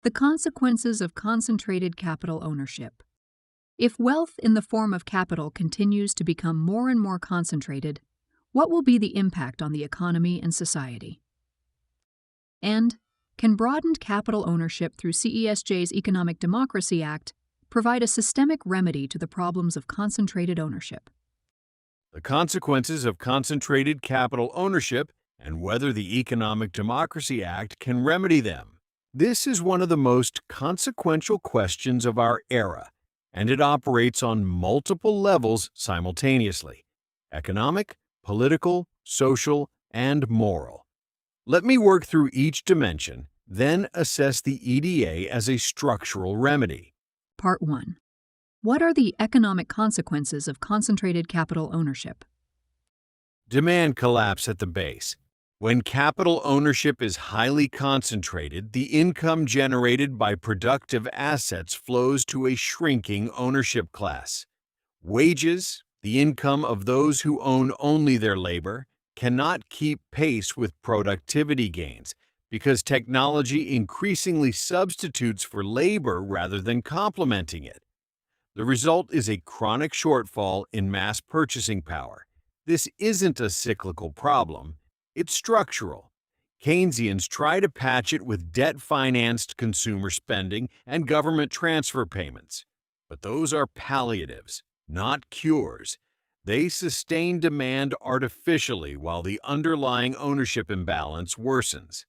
The consequences of concentrated capital ownership. If wealth in the form of capital continues to become more and more concentrated, what will be the impact on the economy and society? And can broadened capital ownership through CESJ's Economic Democracy Act provide a systemic remedy to the problems of concentrated ownership? The consequences of concentrated capital ownership and whether the Economic Democracy Act can remedy them. This is one of the most consequential questions of our era, and it operates on multiple levels simultaneously: economic, political, social, and moral. Let me work through each dimension, then assess the EDA as a structural remedy. Part 1. What are the economic consequences of concentrated capital ownership? Demand collapse at the base. When capital ownership is highly concentrated, the income generated by productive assets flows to a shrinking ownership class. Wages, the income of those who own only their labor, cannot keep pace with productivity gains because technology increasingly substitutes for labor rather than complementing it. The result is a chronic shortfall in mass purchasing power. This isn't a cyclical problem, it's structural. Keynesians try to patch it with debt-financed consumer spending and government transfer payments. But those are palliatives, not cures. They sustain demand artificially while the underlying ownership imbalance worsens.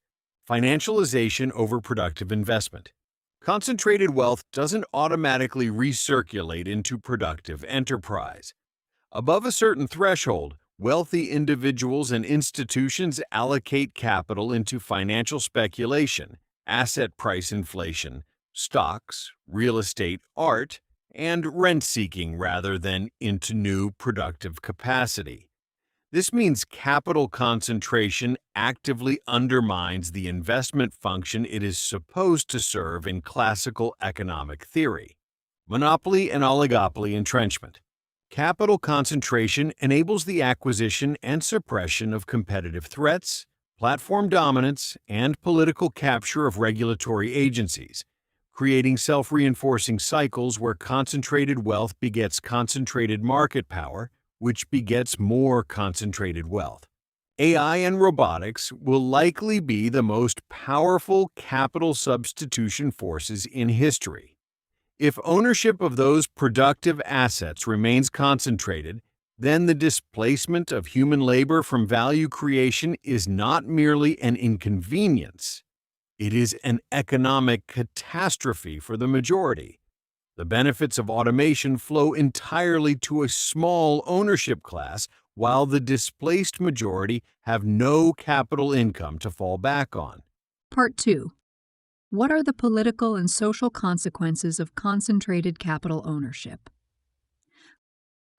Financialization over productive investment. Concentrated wealth doesn't automatically recirculate into productive enterprise. Above a certain threshold, wealthy individuals and institutions allocate capital into financial speculation, asset price inflation, stocks, real estate, art, and rent-seeking rather than into new productive capacity. This means capital concentration actively undermines the investment function it is supposed to serve in classical economic theory. Monopoly and oligopoly entrenchment. Capital concentration enables the acquisition and suppression of competitive threats, platform dominance, and political capture of regulatory agencies, creating self-reinforcing cycles where concentrated wealth begets concentrated market power, which begets more concentrated wealth. AI and robotics will likely be the most powerful capital substitution forces in history. If ownership of those productive assets remains concentrated, then the displacement of human labor from value creation is not merely an inconvenience. It is an economic catastrophe for the majority. The benefits of automation flow entirely to a small ownership class, while the displaced majority have no capital income to fall back on. Part 2. What are the political and social consequences of concentrated capital ownership?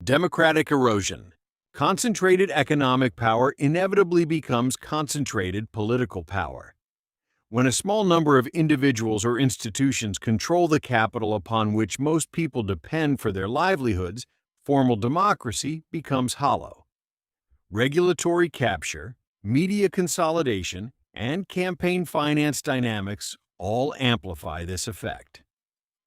Democratic erosion. Concentrated economic power inevitably becomes concentrated political power. When a small number of individuals or institutions control the capital upon which most people depend for their livelihoods, formal democracy becomes hollow. Regulatory capture, media consolidation, and campaign finance dynamics all amplify this effect.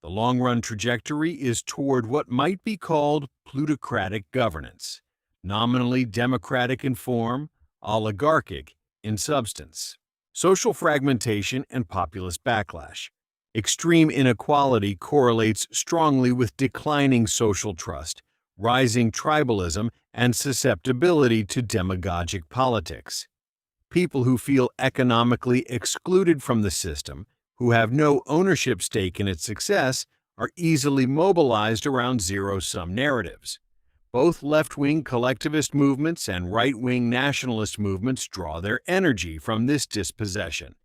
The long-run trajectory is toward what might be called plutocratic governance, nominally democratic in form, oligarchic in substance. Social fragmentation and populist backlash. Extreme inequality correlates strongly with declining social trust, rising tribalism, and susceptibility to demagogic politics. People who feel economically excluded from the system, who have no ownership stake in its success, are easily mobilized around zero-sum narratives. Both left-wing collectivist movements and right-wing nationalist movements draw their energy from this dispossession.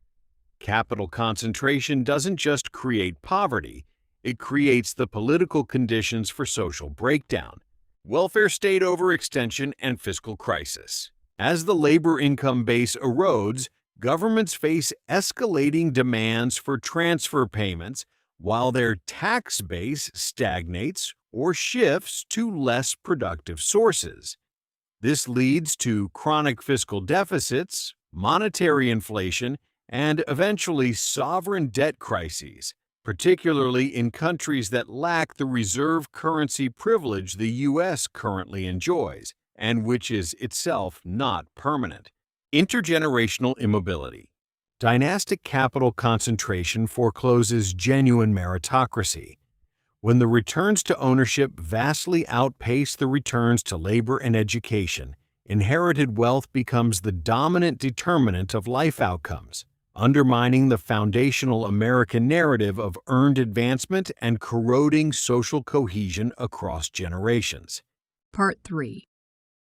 Capital concentration doesn't just create poverty, it creates the political conditions for social breakdown, welfare state overextension, and fiscal crisis. As the labor income base erodes, governments face escalating demands for transfer payments, while their tax base stagnates or shifts to less productive sources. This leads to chronic fiscal deficits, monetary inflation, and eventually sovereign debt crises, particularly in countries that lack the reserve currency privilege the U.S. currently enjoys, and which is itself not permanent. Intergenerational immobility. Dynastic capital concentration forecloses genuine meritocracy. When the returns to ownership vastly outpace the returns to labor and education, inherited wealth becomes the dominant determinant of life outcomes, undermining the foundational American narrative of earned advancement and corroding social cohesion across generations. Part 3.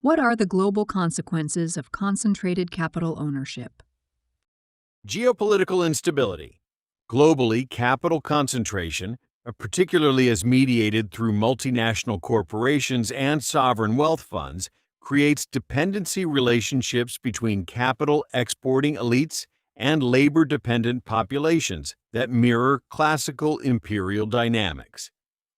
What are the global consequences of concentrated capital ownership? Geopolitical instability. Globally, capital concentration, particularly as mediated through multinational corporations and sovereign wealth funds, creates dependency relationships between capital exporting elites and labor-dependent populations that mirror classical imperial dynamics.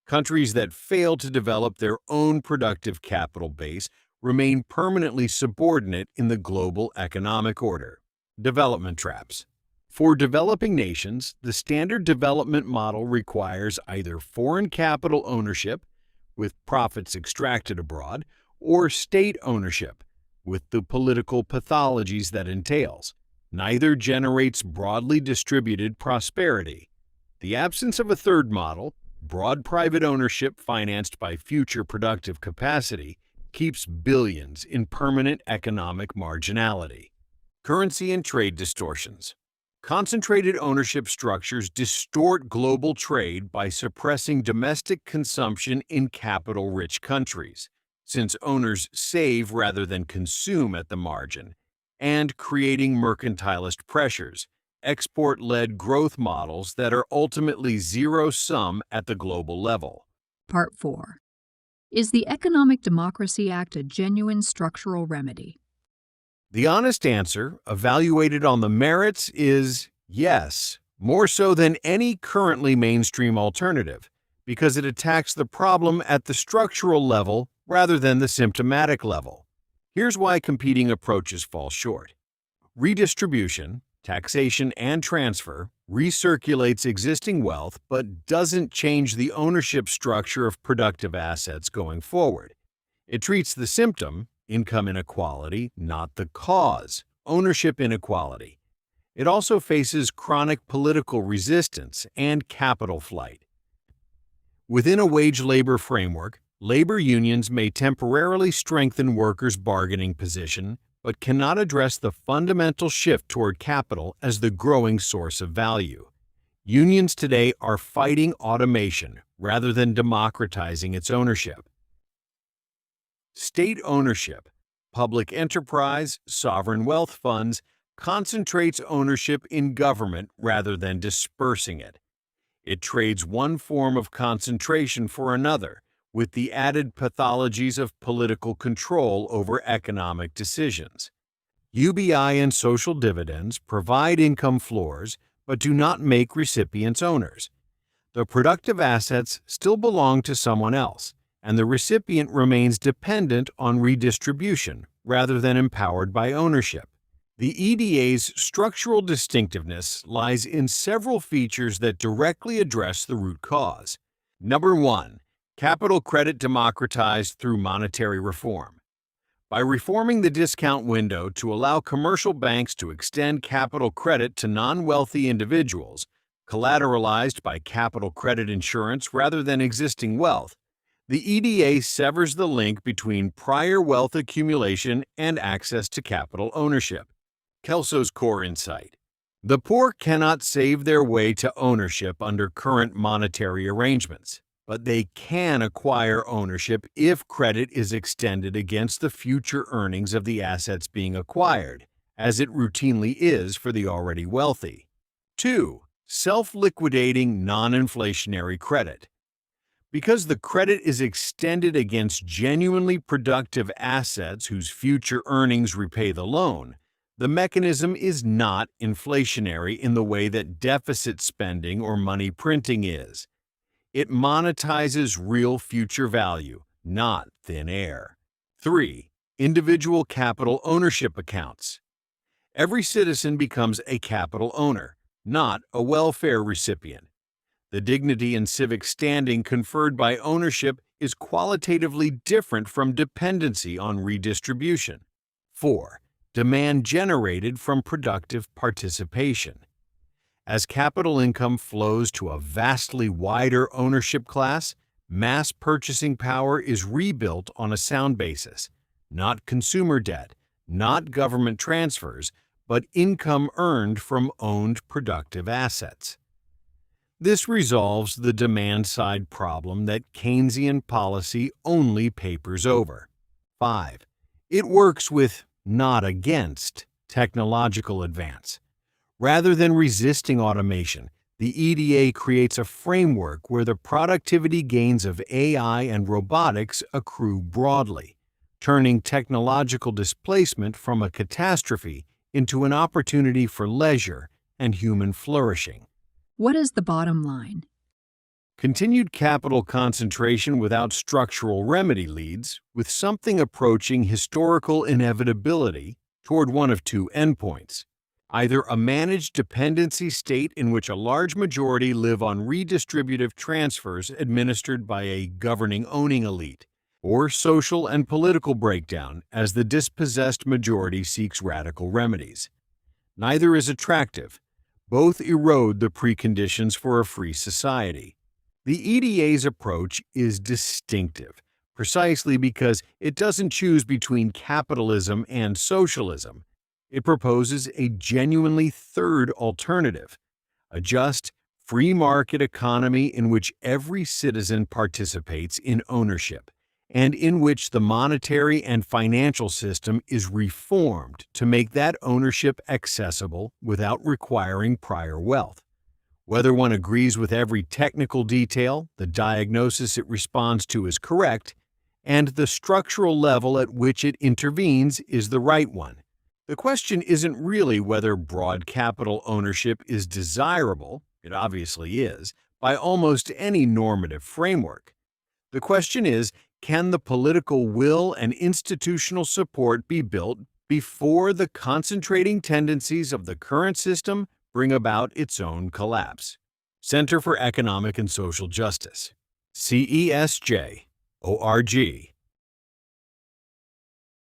Countries that fail to develop their own productive capital base remain permanently subordinate in the global economic order. Development traps. For developing nations, the standard development model requires either foreign capital ownership, with profits extracted abroad, or state ownership, with the political pathologies that entails. Neither generates broadly distributed prosperity. The absence of a third model, broad private ownership financed by future productive capacity, keeps billions in permanent economic marginality. Currency and trade distortions. Concentrated ownership structures distort global trade by suppressing domestic consumption in capital-rich countries, since owners save rather than consume at the margin, and creating mercantilist pressures, export-led growth models that are ultimately zero-sum at the global level. Part 4. Is the Economic Democracy Act a genuine structural remedy? The honest answer, evaluated on the merits, is yes, more so than any currently mainstream alternative, because it attacks the problem at the structural level rather than the symptomatic level. Here's why competing approaches fall short. Redistribution, taxation, and transfer recirculates existing wealth but doesn't change the ownership structure of productive assets going forward. It treats the symptom, income inequality, not the cause, ownership inequality. It also faces chronic political resistance and capital flight. Within a wage labor framework, labor unions may temporarily strengthen workers' bargaining position, but cannot address the fundamental shift toward capital as the growing source of value. Unions today are fighting automation rather than democratizing its ownership. State ownership, public enterprise, sovereign wealth funds, concentrates ownership in government rather than dispersing it. It trades one form of concentration for another, with the added pathologies of political control over economic decisions. UBI and social dividends provide income floors but do not make recipients owners. The productive assets still belong to someone else, and the recipient remains dependent on redistribution rather than empowered by ownership. The EDA's structural distinctiveness lies in several features that directly address the root cause. Number 1. Capital credit democratized through monetary reform. By reforming the discount window to allow commercial banks to extend capital credit to non-wealthy individuals, collateralized by capital credit insurance rather than existing wealth, the EDA severs the link between prior wealth accumulation and access to capital ownership. Kelso's core insight. The poor cannot save their way to ownership under current monetary arrangements, but they can acquire ownership if credit is extended against the future earnings of the assets being acquired, as it routinely is for the already wealthy. 2. Self-liquidating non-inflationary credit. Because the credit is extended against genuinely productive assets whose future earnings repay the loan, the mechanism is not inflationary in the way that deficit spending or money printing is. It monetizes real future value, not thin air. 3. Individual capital ownership accounts. Every citizen becomes a capital owner, not a welfare recipient. The dignity and civic standing conferred by ownership is qualitatively different from dependency on redistribution. 4. Demand generated from productive participation. As capital income flows to a vastly wider ownership class, mass purchasing power is rebuilt on a sound basis, not consumer debt, not government transfers, but income earned from owned productive assets. This resolves the demand-side problem that Keynesian policy only papers over. 5. It works with, not against, technological advance. Rather than resisting automation, the EDA creates a framework where the productivity gains of AI and robotics accrue broadly, turning technological displacement from a catastrophe into an opportunity for leisure and human flourishing. What is the bottom line? Continued capital concentration without structural remedy leads, with something approaching historical inevitability, toward one of two endpoints. Either a managed dependency state in which a large majority live on redistributive transfers administered by a governing owning elite, or social and political breakdown as the dispossessed majority seeks radical remedies. Neither is attractive. Both erode the preconditions for a free society. The EDA's approach is distinctive, precisely because it doesn't choose between capitalism and socialism. It proposes a genuinely third alternative, a just, free market economy in which every citizen participates in ownership, and in which the monetary and financial system is reformed to make that ownership accessible without requiring prior wealth. Whether one agrees with every technical detail, the diagnosis it responds to is correct, and the structural level at which it intervenes is the right one. The question isn't really whether broad capital ownership is desirable, it obviously is, by almost any normative framework. The question is, can the political will and institutional support be built before the concentrating tendencies of the current system bring about its own collapse? Center for Economic and Social Justice, CESJ, ORG.